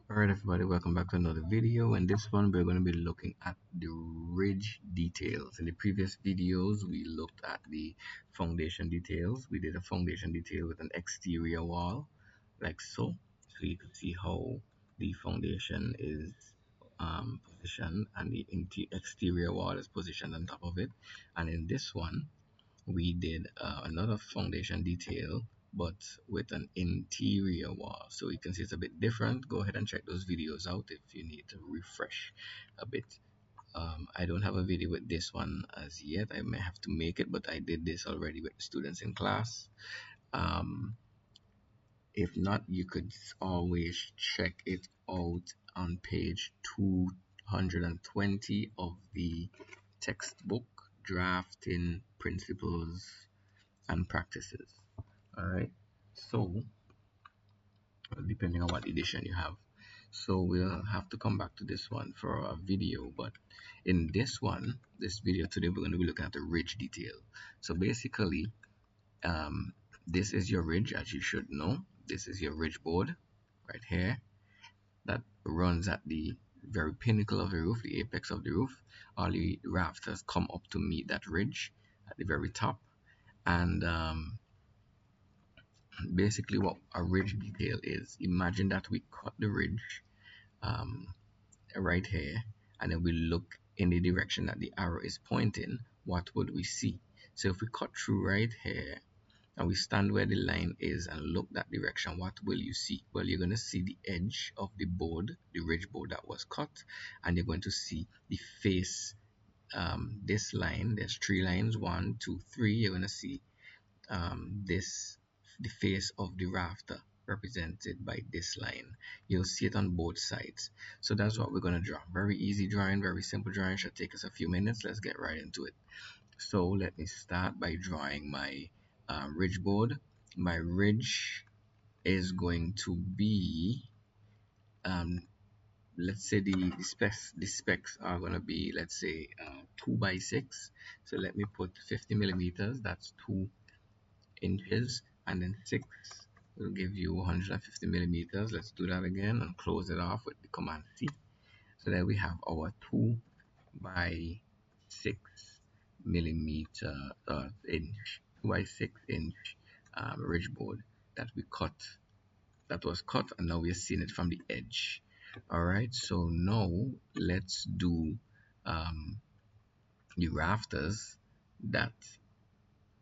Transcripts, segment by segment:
Alright everybody, welcome back to another video. In this one we're going to be looking at the ridge details. In the previous videos we looked at the foundation details. We did a foundation detail with an exterior wall like so. So you can see how the foundation is positioned and the exterior wall is positioned on top of it. And in this one we did another foundation detail but with an interior wall, so you can see it's a bit different. Go ahead and check those videos out if you need to refresh a bit. I don't have a video with this one as yet. I may have to make it, but I did this already with the students in class. um, if not, you could always check it out on page 220 of the textbook, Drafting Principles and Practices. All right, so depending on what edition you have, so we'll have to come back to this one for a video. But in this video today, we're going to be looking at the ridge detail. So basically, this is your ridge, as you should know. This is your ridge board right here that runs at the very pinnacle of the roof, the apex of the roof. All the rafters come up to meet that ridge at the very top. And basically what a ridge detail is, imagine that we cut the ridge um, right here, and then we look in the direction that the arrow is pointing. What would we see? So if we cut through right here and we stand where the line is and look that direction, what will you see? Well, you're going to see the edge of the board, the ridge board that was cut, and you're going to see the face. This line, there's three lines, one, two, three. You're going to see this, the face of the rafter represented by this line. You'll see it on both sides. So that's what we're going to draw. Very easy drawing, very simple drawing. Should take us a few minutes. Let's get right into it. So let me start by drawing my ridge board. My ridge is going to be um, let's say the specs are going to be, let's say 2 by 6. So let me put 50 millimeters, that's 2 inches, and then 6 will give you 150 millimeters. Let's do that again and close it off with the command C. So there we have our 2 by 6 millimeter inch, 2 by 6 inch ridge board that we cut, that was cut, and now we're seeing it from the edge. All right, so now let's do the rafters that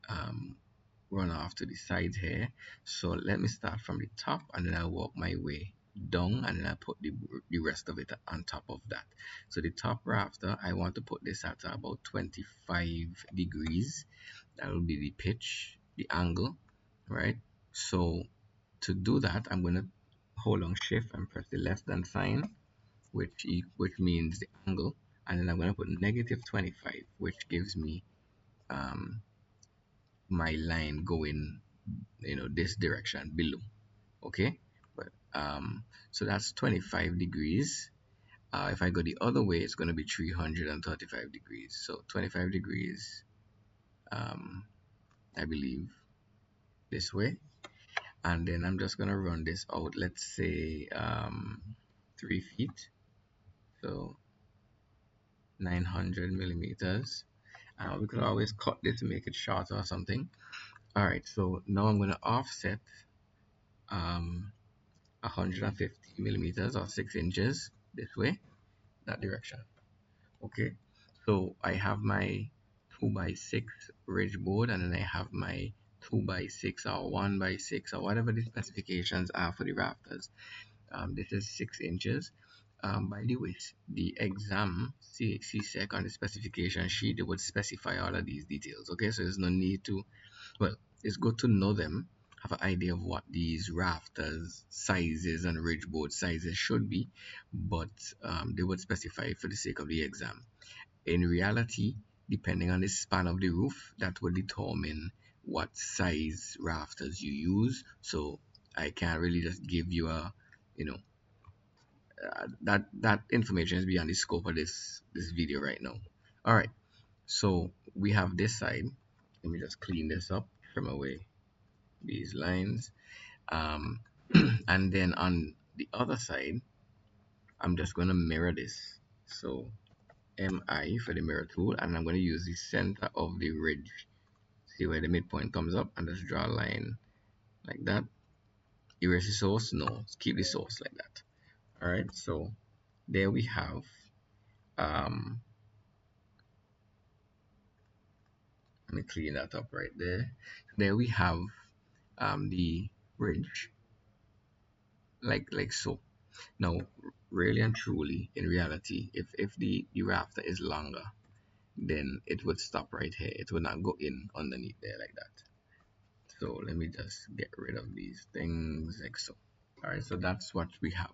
um, run off to the sides here. So let me start from the top, and then I'll work my way down, and then I put the rest of it on top of that. So the top rafter, I want to put this at about 25 degrees. That will be the pitch, the angle, right? So to do that, I'm going to hold on shift and press the less than sign, which means the angle, and then I'm going to put negative 25, which gives me um, my line going, this direction below. Okay, but so that's 25 degrees. If I go the other way, it's going to be 335 degrees. So 25 degrees, I believe, this way. And then I'm just going to run this out, let's say 3 feet, so 900 millimeters. We could always cut this to make it shorter or something. All right, so now I'm going to offset 150 millimeters or 6 inches this way, that direction. Okay, so I have my 2 by 6 ridge board, and then I have my 2 by 6 or 1 by 6 or whatever the specifications are for the rafters. This is 6 inches. By the way, the exam CSEC on the specification sheet, they would specify all of these details. Okay, so there's no need to, well, it's good to know them, have an idea of what these rafters sizes and ridge board sizes should be, but they would specify for the sake of the exam. In reality, depending on the span of the roof, that will determine what size rafters you use. So I can't really just give you a, you know, that information is beyond the scope of this video right now. All right, so we have this side. Let me just clean this up, trim away these lines, um, and then on the other side I'm just going to mirror this. So MI for the mirror tool, and I'm going to use the center of the ridge. See where the midpoint comes up, and just draw a line like that. Erase the source? No, keep the source like that. Alright, so there we have um let me clean that up right there. There we have the ridge like so. Now really and truly in reality, if the rafter is longer, then it would stop right here. It would not go in underneath there like that. So let me just get rid of these things like so. All right, so that's what we have.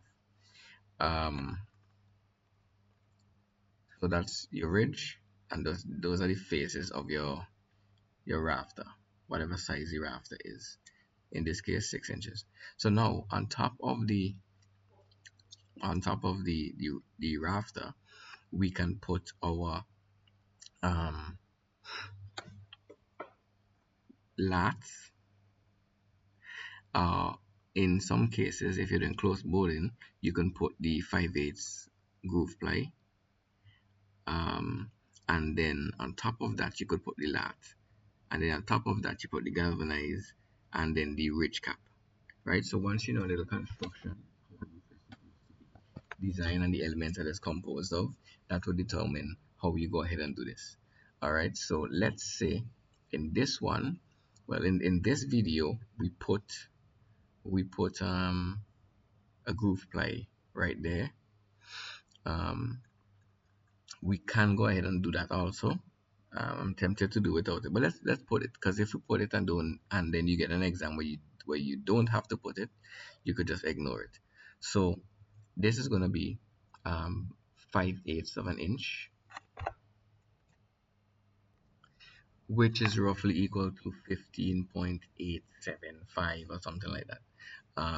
Um, so that's your ridge, and those are the faces of your rafter, whatever size the rafter is. In this case, 6 inches. So now on top of the rafter, we can put our um, lats. In some cases, if you're doing close boarding, you can put the 5/8 groove ply, and then on top of that you could put the lat, and then on top of that you put the galvanized, and then the ridge cap. Right, so once you know a little construction design and the elements that it's composed of, that will determine how you go ahead and do this. All right, so let's say in this one, well, in this video we put a groove ply right there. um we can go ahead and do that also. I'm tempted to do without it, but let's put it, because if you put it and don't, and then you get an exam where you don't have to put it, you could just ignore it. So this is going to be 5/8 of an inch, which is roughly equal to 15.875 or something like that,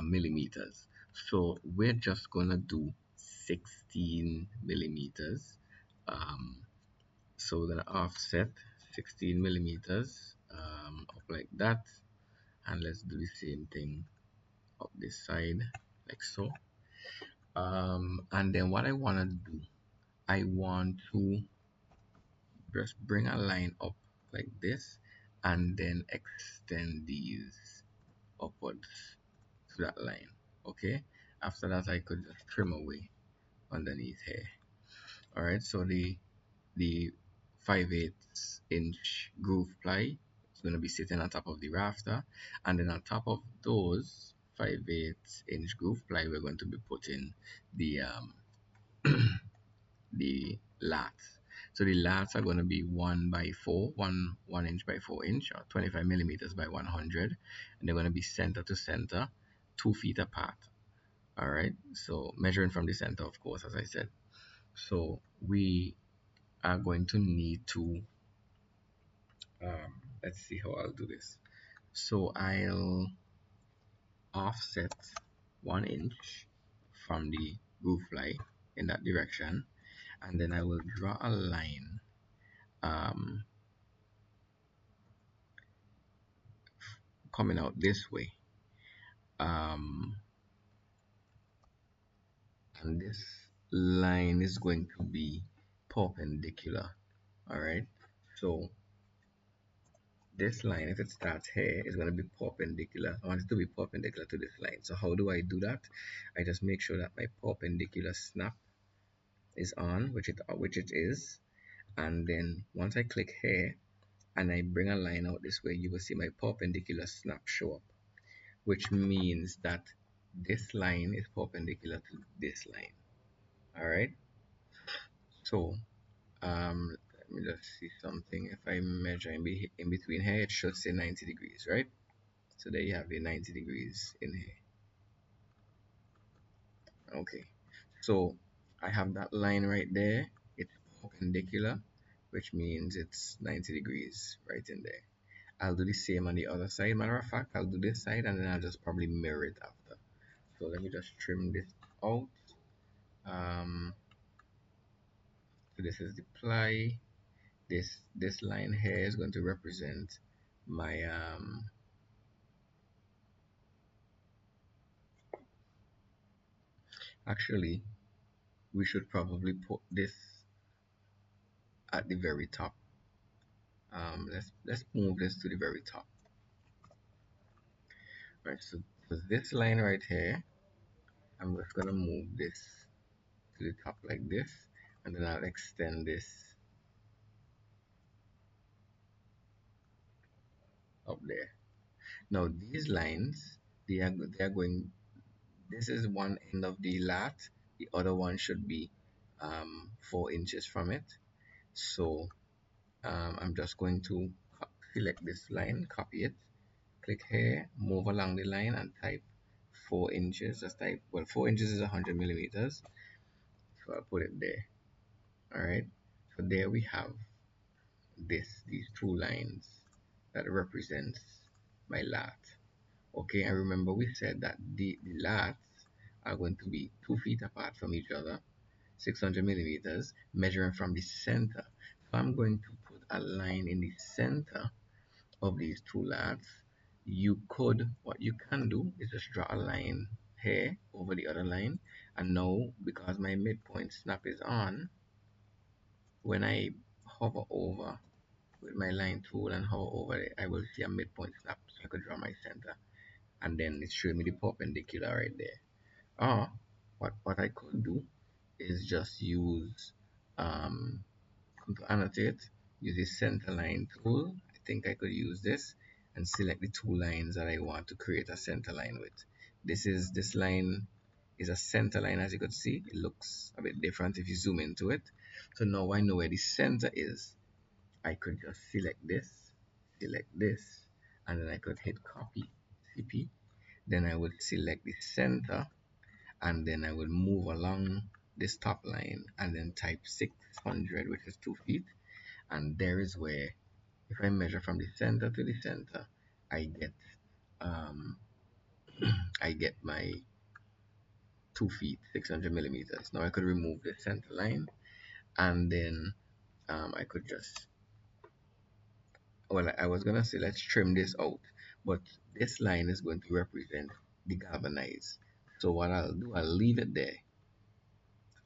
millimeters. So we're just gonna do 16 millimeters. So we're gonna offset 16 millimeters up like that, and let's do the same thing up this side like so. And then what I want to do, I want to just bring a line up like this, and then extend these upwards to that line. Okay, after that I could just trim away underneath here. All right, so the 5/8 inch groove ply is going to be sitting on top of the rafter, and then on top of those 5/8 inch groove ply we're going to be putting the the lats. So the lats are going to be 1 inch by 4 inch, or 25 millimeters by 100, and they're going to be center to center, 2 feet apart. All right, so measuring from the center, of course, as I said. So we are going to need to let's see how I'll do this. So I'll offset 1 inch from the groove fly in that direction, and then I will draw a line um, coming out this way, um, and this line is going to be perpendicular. All right, so this line, if it starts here, is going to be perpendicular. I want it to be perpendicular to this line. So how do I do that? I just make sure that my perpendicular snap is on, which it is, and then once I click here and I bring a line out this way, you will see my perpendicular snap show up, which means that this line is perpendicular to this line. All right, so let me just see something. If I measure in between here, it should say 90 degrees, right? So there you have the 90 degrees in here. Okay, so I have that line right there. It's perpendicular, which means it's 90 degrees right in there. I'll do the same on the other side. Matter of fact, I'll do this side and then I'll just probably mirror it after. So let me just trim this out. So this is the ply. This line here is going to represent my actually we should probably put this at the very top. Let's move this to the very top. Right, so this line right here, I'm just gonna move this to the top like this, and then I'll extend this up there. Now these lines, they are going. This is one end of the lat. The other one should be 4 inches from it. So I'm just going to select this line, copy it, click here, move along the line, and type 4 inches. Just type, well, 4 inches is 100 millimeters, so I'll put it there. All right. So there we have these two lines that represents my lat. Okay, and remember we said that the lats are going to be 2 feet apart from each other, 600 millimeters, measuring from the center. So I'm going to put a line in the center of these two lats. What you can do is just draw a line here over the other line. And now, because my midpoint snap is on, when I hover over with my line tool and hover over it, I will see a midpoint snap. So I could draw my center. And then it's showing me the perpendicular right there. Or what I could do is just use to annotate, use the center line tool. I think I could use this and select the two lines that I want to create a center line with. This line is a center line. As you could see, it looks a bit different if you zoom into it. So now I know where the center is. I could just select this, and then I could hit copy, CP. Then I would select the center, and then I would move along this top line and then type 600, which is 2 feet. And there is where, if I measure from the center to the center, I get um, I get my 2 feet, 600 millimeters. Now I could remove the center line, and then I could just, well, I was gonna say let's trim this out, but this line is going to represent the galvanized. So what I'll do, I'll leave it there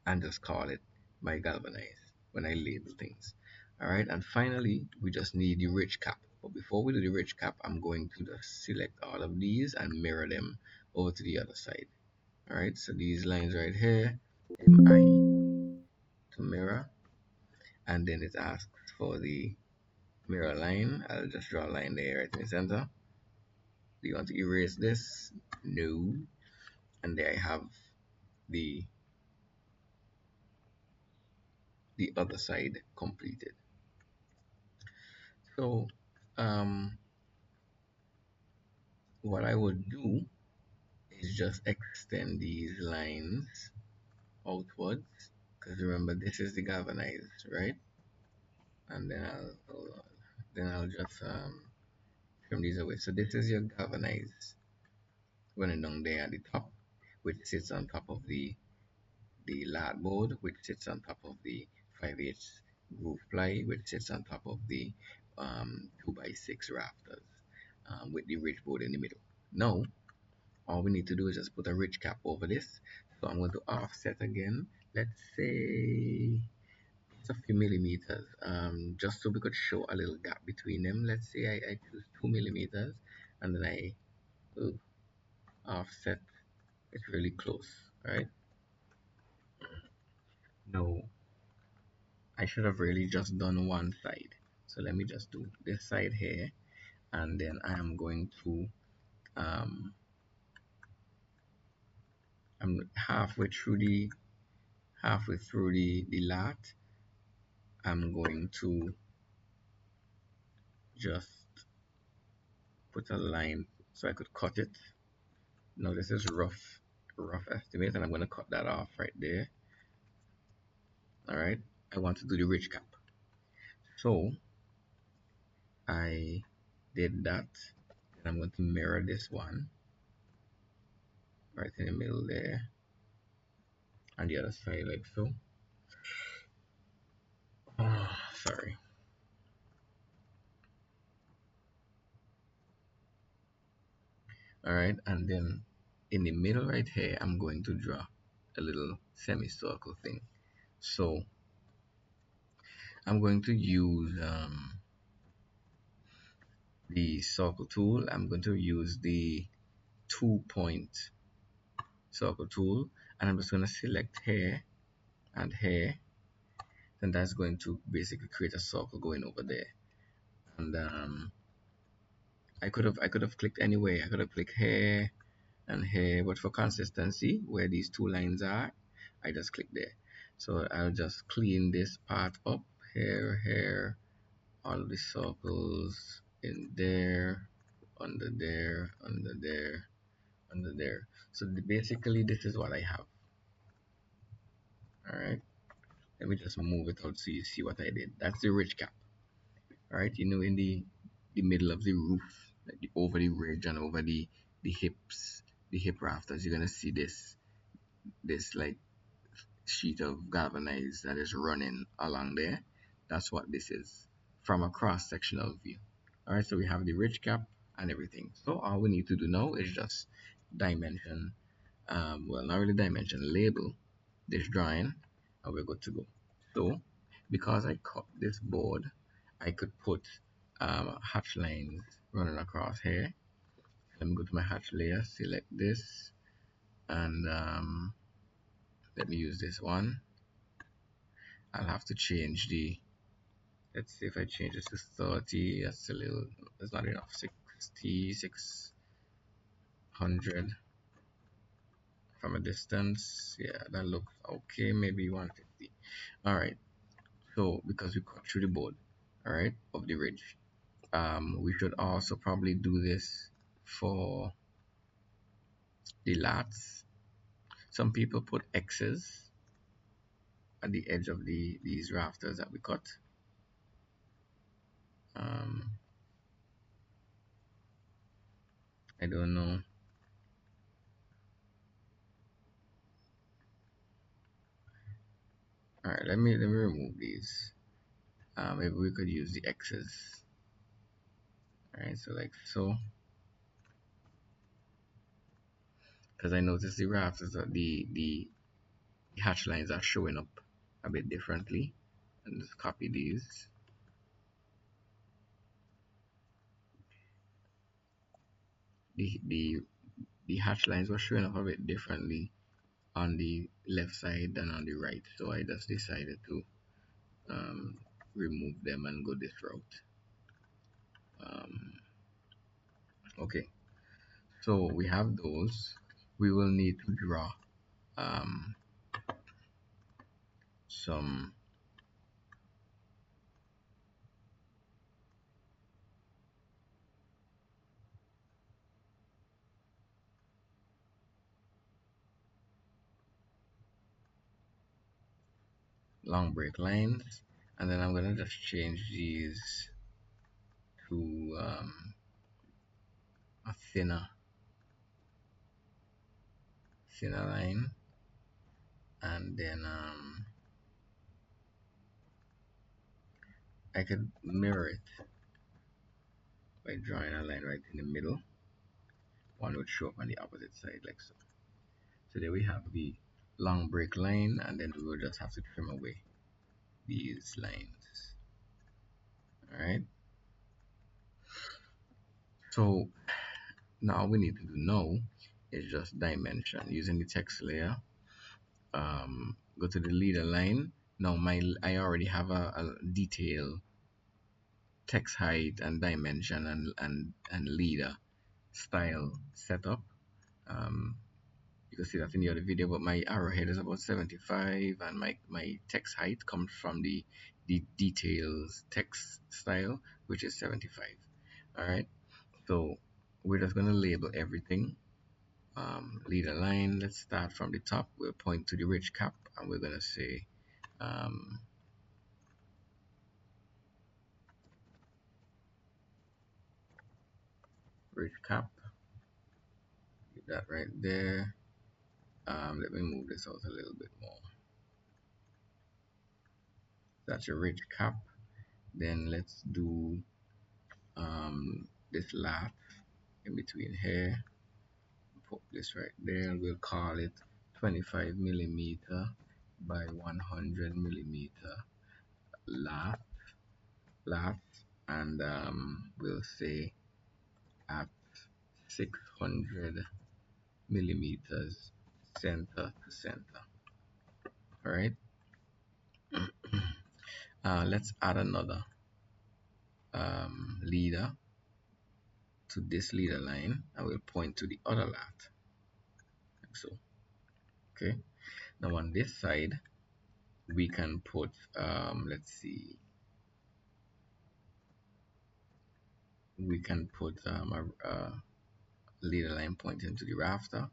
and just call it my galvanized when I label things. All right, and finally we just need the ridge cap. But before we do the ridge cap, I'm going to just select all of these and mirror them over to the other side. All right, so these lines right here, MI to mirror, and then it asks for the mirror line. I'll just draw a line there right in the center. Do you want to erase this? No. And there I have the the other side completed. So what I would do is just extend these lines outwards, because remember this is the galvanized, right? And then I'll just trim these away. So this is your galvanized running down there at the top, which sits on top of the lat board, which sits on top of the 5/8 roof ply, which sits on top of the 2x6 rafters, with the ridge board in the middle. Now all we need to do is just put a ridge cap over this. So I'm going to offset again. Let's say it's a few millimeters, just so we could show a little gap between them. Let's say I choose 2 millimeters, and then I offset it really close. Right now, I should have really just done one side. So let me just do this side here, and then I am going to um, I'm halfway through the lat. I'm going to just put a line so I could cut it. Now this is rough estimate, and I'm going to cut that off right there. All right, I want to do the ridge cap. So I did that, and I'm going to mirror this one right in the middle there, and the other side like so. Oh, sorry. All right, and then in the middle right here, I'm going to draw a little semicircle thing. So I'm going to use the circle tool. I'm going to use the 2 point circle tool, and I'm just going to select here and here, and that's going to basically create a circle going over there. And I could have clicked anywhere. I could have clicked here and here, but for consistency, where these two lines are, I just click there. So I'll just clean this part up here, here, all the circles in there, under there, under there, under there. So basically, this is what I have. All right. Let me just move it out so you see what I did. That's the ridge cap. All right. In the middle of the roof, like over the ridge and over the hips, the hip rafters, you're gonna see this like sheet of galvanized that is running along there. That's what this is from a cross-sectional view. All right. So we have the ridge cap and everything. So all we need to do now is just dimension. Well, not really dimension, label this drawing, and we're good to go. So because I cut this board, I could put hatch lines running across here. Let me go to my hatch layer, select this, and let me use this one. I'll have to change the, let's see if I change this to 30. That's a little, that's not enough. 60, 600 from a distance. Yeah, that looks okay. Maybe 150. All right. So because we cut through the board, all right, of the ridge, we should also probably do this for the lats. Some people put X's at the edge of these rafters that we cut. Um, I don't know. All right, let me remove these. Maybe we could use the X's. All right, so like so, because I noticed the rafters, the hatch lines are showing up a bit differently. And just copy these. The the hatch lines were showing up a bit differently on the left side than on the right, so I just decided to um, remove them and go this route. Okay, so we have those. We will need to draw um, some long break lines, and then I'm gonna just change these to a thinner line, and then I could mirror it by drawing a line right in the middle. One would show up on the opposite side like so. So there we have the long break line, and then we will just have to trim away these lines. All right. So now all we need to do now is just dimension using the text layer. Go to the leader line. Now I already have a detail text height and dimension and leader style setup. Um, you can see that in the other video, but my arrowhead is about 75, and my text height comes from the details text style, which is 75. All right, so we're just going to label everything. Lead a line. Let's start from the top. We'll point to the ridge cap, and we're going to say um, ridge cap. Get that right there. Let me move this out a little bit more. That's your ridge cap. Then let's do this lat in between here. Put this right there, and we'll call it 25 millimeter by 100 millimeter lat lat, and we'll say at 600 millimeters center to center. All right. Let's add another leader to this leader line. I will point to the other lat, like so. Okay. Now on this side, we can put, let's see, we can put a leader line pointing to the rafter,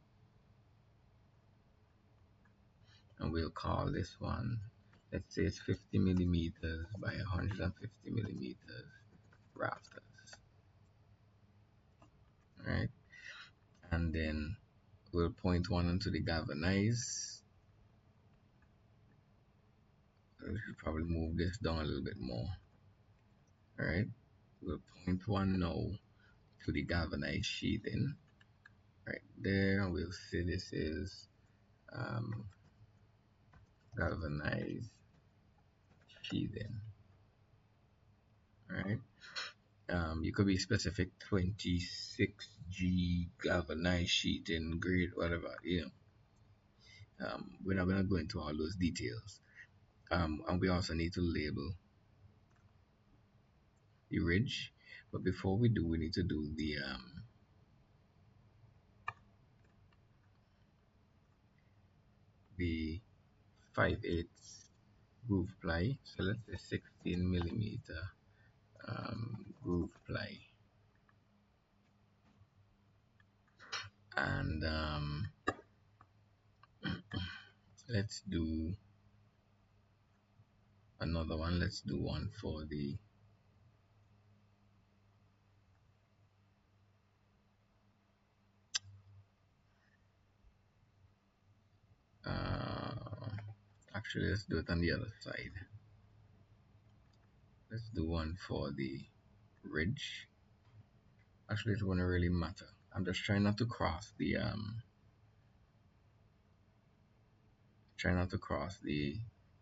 and we'll call this one, let's say it's 50 millimeters by 150 millimeters rafters. All right. And then we'll point one onto the galvanized. We should probably move this down a little bit more. All right. We'll point one now to the galvanized sheathing right there, and we'll say this is galvanized sheathing. All right. You could be specific, 26G galvanized sheeting grade, whatever, we're not going to go into all those details. And we also need to label the ridge, but before we do, we need to do the 5/8 groove ply. So let's say 16 millimeter groove ply, and let's do another one. Let's do one for the actually, let's do it on the other side. Let's do one for the ridge. Actually, it wouldn't really matter. I'm just trying not to cross the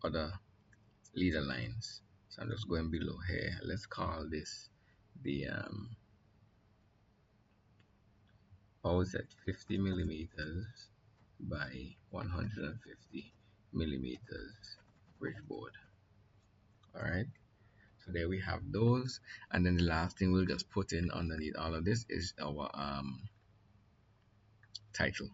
other leader lines. So I'm just going below here. Let's call this the pose at 50 millimeters by 150 millimeters ridge board. All right. So there we have those, and then the last thing we'll just put in underneath all of this is our title.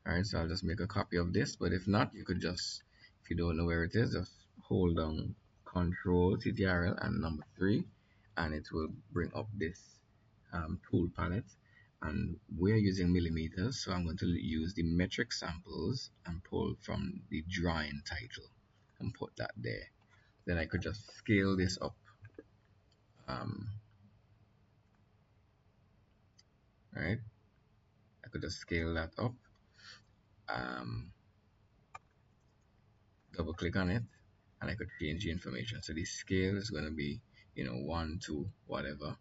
All right, so I'll just make a copy of this, but if not, you could just, if you don't know where it is, just hold down Control CTRL and number 3, and it will bring up this tool palette. And we're using millimeters, so I'm going to use the metric samples and pull from the drawing title and put that there. Then I could just scale this up. All right, I could just scale that up. Double click on it, and I could change the information. So the scale is going to be, 1 to whatever,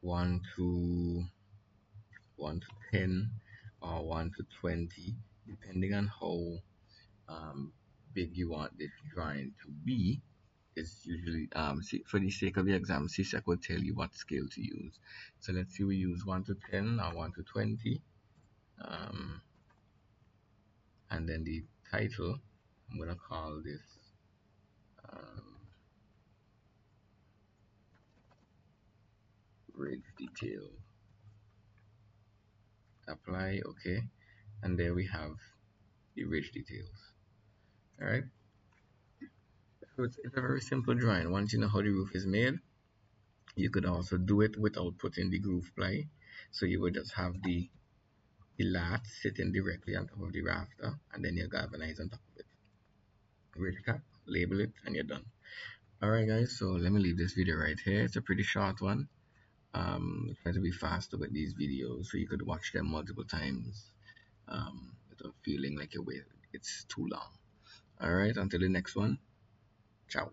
1 to 10, or 1 to 20, depending on how big you want this drawing to be. Is usually for the sake of the exam, CSEC will tell you what scale to use. So let's see, we use 1 to 10 or 1 to 20, and then the title, I'm going to call this ridge detail. Apply, okay, and there we have the ridge details. All right, so it's a very simple drawing. Once you know how the roof is made, you could also do it without putting the groove ply. So you would just have the lat sitting directly on top of the rafter, and then you galvanize on top of it. Ridge cap, label it, and you're done. All right, guys, so let me leave this video right here. It's a pretty short one. Try to be faster with these videos so you could watch them multiple times without feeling like it's too long. All right, until the next one, ciao.